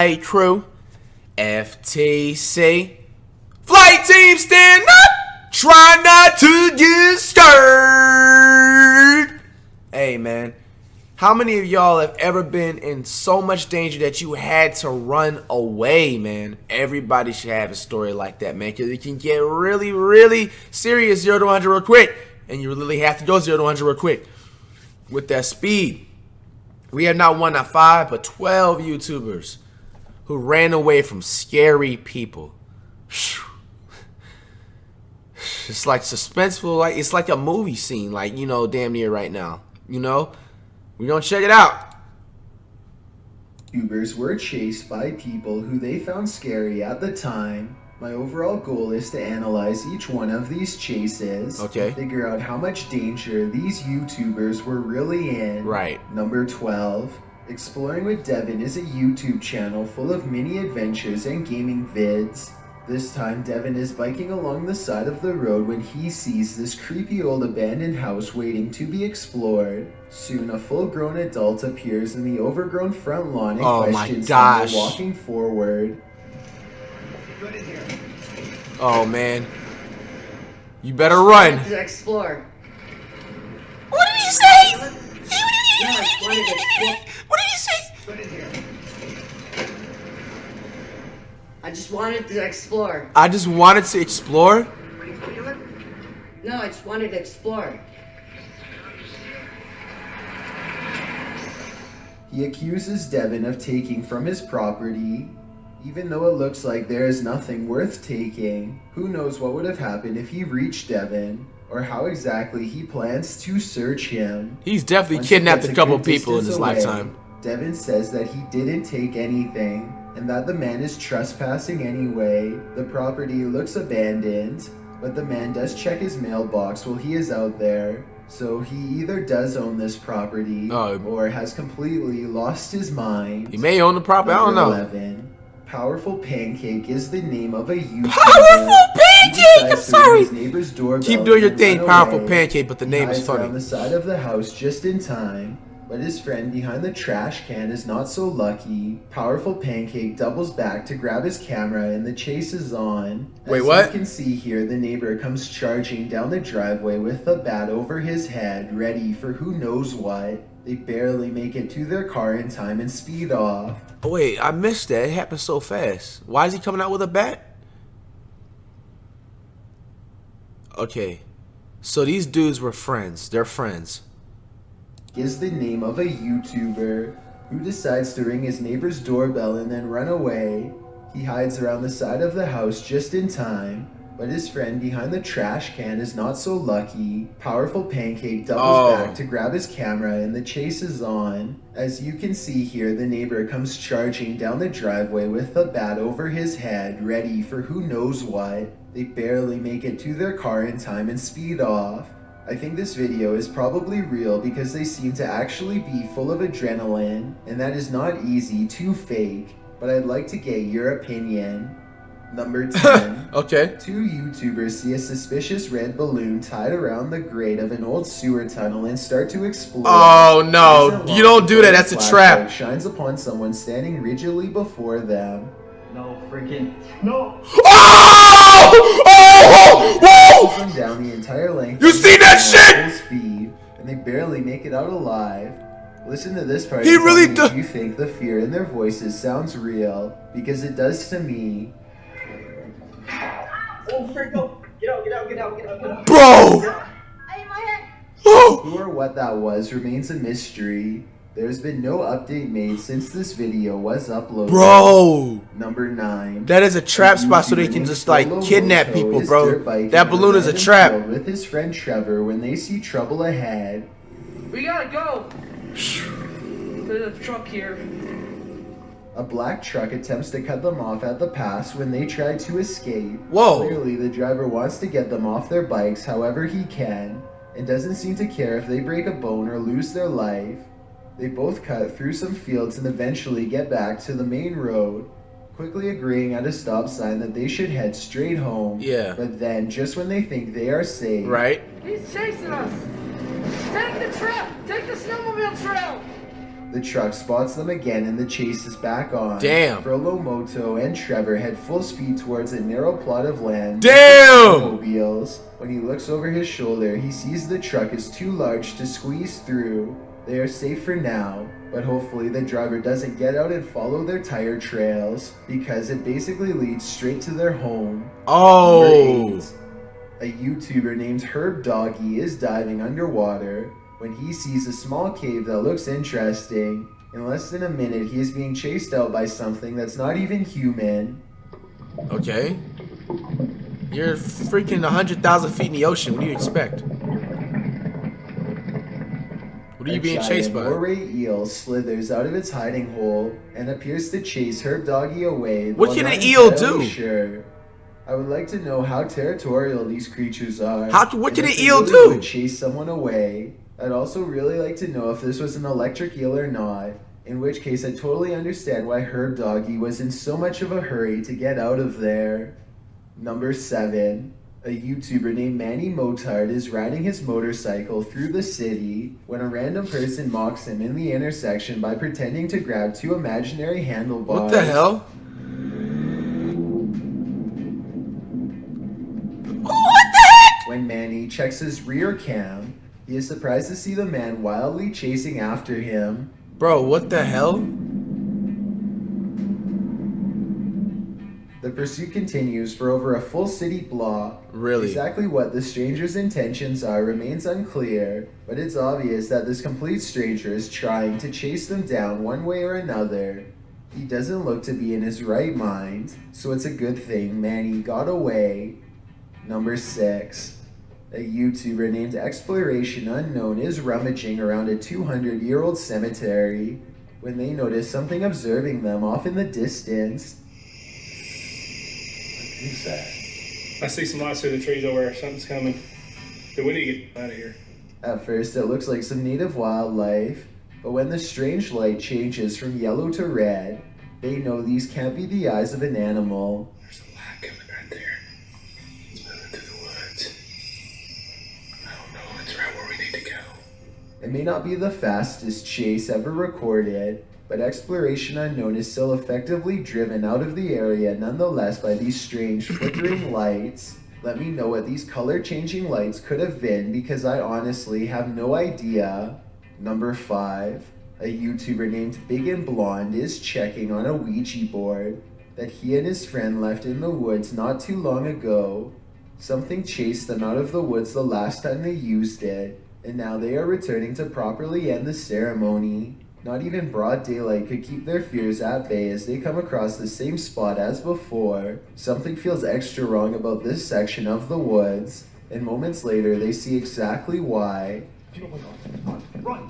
Hey, crew, FTC, flight team stand up, try not to get scared. Hey, man, how many of y'all have ever been in so much danger that you had to run away, man? Everybody should have a story like that, man, because it can get really, really serious 0 to 100 real quick, and you really have to go 0 to 100 real quick with that speed. We have not 1, not 5, but 12 YouTubers who ran away from scary people. It's like suspenseful, like it's like a movie scene, like, you know, damn near right now. You know, we're gonna check it out. YouTubers were chased by people who they found scary at the time. My overall goal is to analyze each one of these chases, okay, figure out how much danger these YouTubers were really in. Right. Number 12. Exploring with Devin is a YouTube channel full of mini adventures and gaming vids. This time Devin is biking along the side of the road when he sees this creepy old abandoned house waiting to be explored. Soon a full-grown adult appears in the overgrown front lawn and questions him walking forward. Oh man, you better run. To explore. What did he say? What did he say? I just wanted to explore. I just wanted to explore? No, I just wanted to explore. He accuses Devin of taking from his property, even though it looks like there is nothing worth taking. Who knows what would have happened if he reached Devin, or how exactly he plans to search him. He's definitely kidnapped a couple people in his lifetime. Devin says that he didn't take anything, and that the man is trespassing anyway. The property looks abandoned, but the man does check his mailbox while he is out there. So he either does own this property, or has completely lost his mind. He may own the property, I don't know. 11. Powerful Pancake is the name of a YouTuber. Powerful Pancake! I'm sorry! Keep doing your thing, Powerful Pancake, but the name is funny. He hides around the side of the house just in time, but his friend behind the trash can is not so lucky. Powerful Pancake doubles back to grab his camera and the chase is on. Wait, what? As you can see here, the neighbor comes charging down the driveway with the bat over his head, ready for who knows what. They barely make it to their car in time and speed off. Oh, wait, I missed that. It happened so fast. Why is he coming out with a bat? Okay, so these dudes were friends. They're friends. Is the name of a YouTuber who decides to ring his neighbor's doorbell and then run away. He hides around the side of the house just in time, but his friend behind the trash can is not so lucky. Powerful Pancake doubles back to grab his camera and the chase is on. As you can see here, the neighbor comes charging down the driveway with the bat over his head, ready for who knows what. They barely make it to their car in time and speed off. I think this video is probably real because they seem to actually be full of adrenaline, and that is not easy to fake, but I'd like to get your opinion. Number 10. Okay. 2 YouTubers see a suspicious red balloon tied around the grate of an old sewer tunnel and start to explore. Oh no, you don't do that, that's a trap. Shines upon someone standing rigidly before them. No freaking no. Oh! Oh! Whoa! Them down the entire length. You see that shit? Full speed, and they barely make it out alive. Listen to this part. He really does. You think the fear in their voices sounds real, because it does to me. Oh freak! No! Get out! Get out! Get out! Get out! Get out! Bro! Hey, my head. Oh! Who or what that was remains a mystery. There's been no update made since this video was uploaded. Bro! Number 9. That is a trap spot so they can just like kidnap people, bro. That balloon is a trap. With his friend Trevor when they see trouble ahead. We gotta go. There's a truck here. A black truck attempts to cut them off at the pass when they try to escape. Whoa. Clearly, the driver wants to get them off their bikes however he can, and doesn't seem to care if they break a bone or lose their life. They both cut through some fields and eventually get back to the main road, quickly agreeing at a stop sign that they should head straight home. Yeah. But then, just when they think they are safe... Right? He's chasing us. Take the trip. Take the snowmobile trail. The truck spots them again and the chase is back on. Damn. Frollo, Moto, and Trevor head full speed towards a narrow plot of land. Damn! Automobiles. When he looks over his shoulder, he sees the truck is too large to squeeze through. They are safe for now, but hopefully the driver doesn't get out and follow their tire trails, because it basically leads straight to their home. Oh! Number 8. A YouTuber named HerbDoggy is diving underwater when he sees a small cave that looks interesting. In less than a minute, he is being chased out by something that's not even human. Okay. You're freaking 100,000 feet in the ocean. What do you expect? What are you being chased by? A moray eel slithers out of its hiding hole and appears to chase HerbDoggy away. What can an eel do? Sure. I would like to know how territorial these creatures are. What can an they eel really do? would chase someone away. I'd also really like to know if this was an electric eel or not, in which case I totally understand why HerbDoggy was in so much of a hurry to get out of there. Number 7. A YouTuber named Manny Motard is riding his motorcycle through the city when a random person mocks him in the intersection by pretending to grab 2 imaginary handlebars. What the hell? What the heck? When Manny checks his rear cam, he is surprised to see the man wildly chasing after him. Bro, what the hell? The pursuit continues for over a full city block. Really? Exactly what the stranger's intentions are remains unclear, but it's obvious that this complete stranger is trying to chase them down one way or another. He doesn't look to be in his right mind, so it's a good thing Manny got away. Number 6. A YouTuber named Exploration Unknown is rummaging around a 200-year-old cemetery when they notice something observing them off in the distance. Who's that? I see some lights through the trees over there. Something's coming. Dude, we need to get out of here. At first, it looks like some native wildlife, but when the strange light changes from yellow to red, they know these can't be the eyes of an animal. There's a light coming right there. It's moving through the woods. I don't know. It's right where we need to go. It may not be the fastest chase ever recorded, but Exploration Unknown is still effectively driven out of the area nonetheless by these strange flickering lights. Let me know what these color-changing lights could have been, because I honestly have no idea. Number 5. A YouTuber named Big and Blonde is checking on a Ouija board that he and his friend left in the woods not too long ago. Something chased them out of the woods the last time they used it, and now they are returning to properly end the ceremony. Not even broad daylight could keep their fears at bay as they come across the same spot as before. Something feels extra wrong about this section of the woods, and moments later they see exactly why. Run!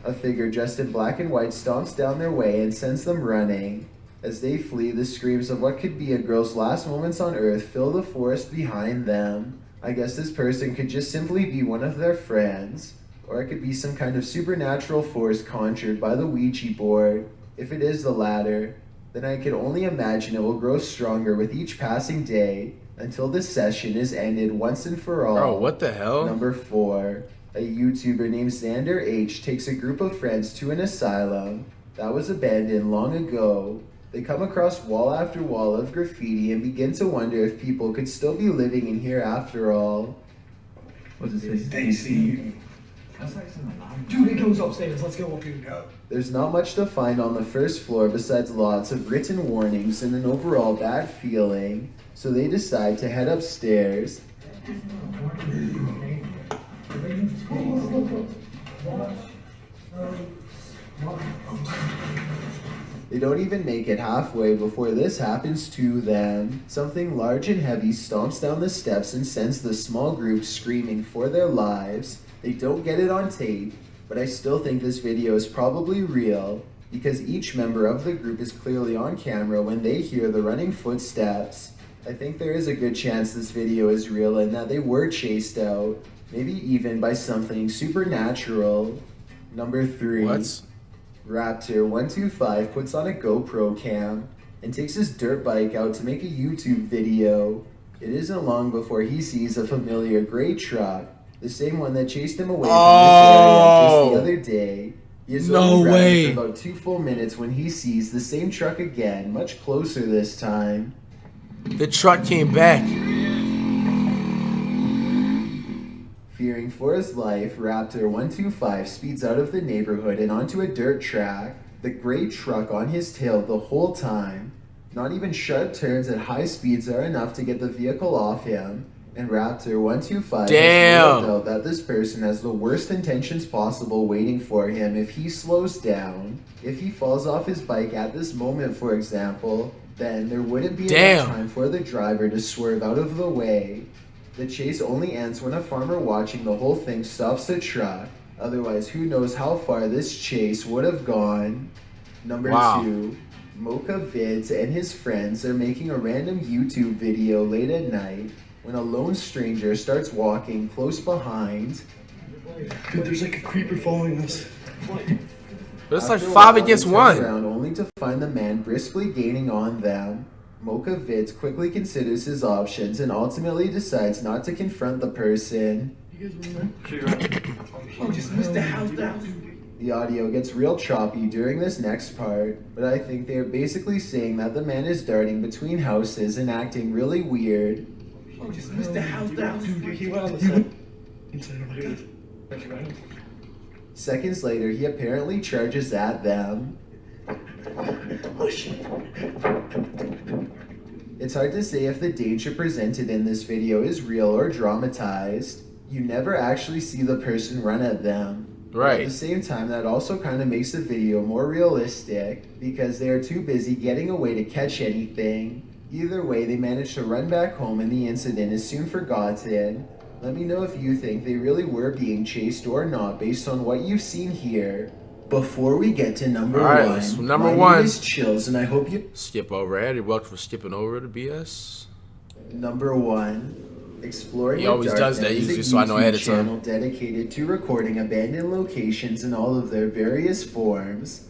A figure dressed in black and white stomps down their way and sends them running. As they flee, the screams of what could be a girl's last moments on Earth fill the forest behind them. I guess this person could just simply be one of their friends, or it could be some kind of supernatural force conjured by the Ouija board. If it is the latter, then I can only imagine it will grow stronger with each passing day until this session is ended once and for all. Bro, what the hell? Number 4. A YouTuber named SanderH takes a group of friends to an asylum that was abandoned long ago. They come across wall after wall of graffiti and begin to wonder if people could still be living in here after all. What does it say? They see you. Dude, it goes upstairs. Let's go up here. Go. There's not much to find on the first floor besides lots of written warnings and an overall bad feeling, so they decide to head upstairs. They don't even make it halfway before this happens to them. Something large and heavy stomps down the steps and sends the small group screaming for their lives. They don't get it on tape, but I still think this video is probably real, because each member of the group is clearly on camera when they hear the running footsteps. I think there is a good chance this video is real and that they were chased out, maybe even by something supernatural. Number 3. What? Raptor125 puts on a GoPro cam and takes his dirt bike out to make a YouTube video. It isn't long before he sees a familiar gray truck The same one that chased him away from this area just the other day. He is only riding for about 2 full minutes when he sees the same truck again, much closer this time. The truck came back. Fearing for his life, Raptor 125 speeds out of the neighborhood and onto a dirt track, the gray truck on his tail the whole time. Not even sharp turns at high speeds are enough to get the vehicle off him, and Raptor 125 has no doubt that this person has the worst intentions possible waiting for him if he slows down. If he falls off his bike at this moment, for example, then there wouldn't be enough time for the driver to swerve out of the way. The chase only ends when a farmer watching the whole thing stops the truck. Otherwise, who knows how far this chase would have gone. Number 2, MochaFitz and his friends are making a random YouTube video late at night when a lone stranger starts walking close behind. Dude, there's like a creeper following us. But it's like 5 against 1. Around only to find the man briskly gaining on them. MochaFitz quickly considers his options and ultimately decides not to confront the person. Oh, just missed the house down. The audio gets real choppy during this next part, but I think they are basically saying that the man is darting between houses and acting really weird. Oh, just missed the house down. Dude, he went on the side. Inside of my house. Seconds later, he apparently charges at them. Oh, shit. It's hard to say if the danger presented in this video is real or dramatized. You never actually see the person run at them. Right. At the same time, that also kind of makes the video more realistic because they are too busy getting away to catch anything. Either way, they managed to run back home and the incident is soon forgotten. Let me know if you think they really were being chased or not based on what you've seen here. Before we get to number 1, so number my 1 name is Chills and I hope you... Skip over it. You're welcome for skipping over the BS. Number 1, Exploring He the always does that Darknet is usually, a so I know ahead of YouTube time. channel dedicated to recording abandoned locations in all of their various forms.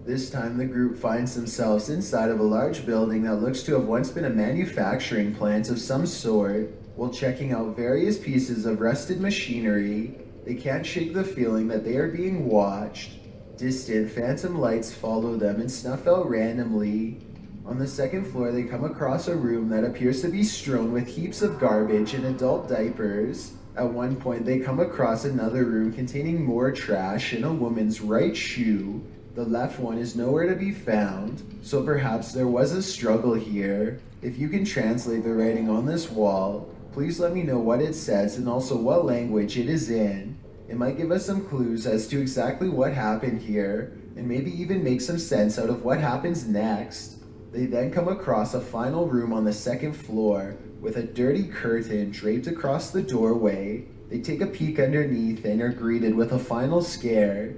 This time the group finds themselves inside of a large building that looks to have once been a manufacturing plant of some sort. While checking out various pieces of rusted machinery, they can't shake the feeling that they are being watched. Distant phantom lights follow them and snuff out randomly. On the second floor, they come across a room that appears to be strewn with heaps of garbage and adult diapers. At one point, they come across another room containing more trash and a woman's right shoe. The left one is nowhere to be found, so perhaps there was a struggle here. If you can translate the writing on this wall, please let me know what it says and also what language it is in. It might give us some clues as to exactly what happened here, and maybe even make some sense out of what happens next. They then come across a final room on the second floor, with a dirty curtain draped across the doorway. They take a peek underneath and are greeted with a final scare.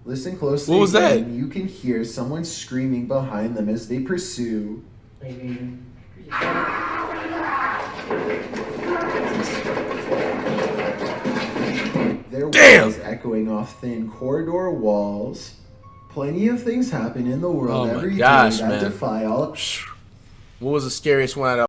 Listen closely. What was that? And you can hear someone screaming behind them as they pursue. Their words echoing off thin corridor walls. Plenty of things happen in the world every day that defy all. What was the scariest one out of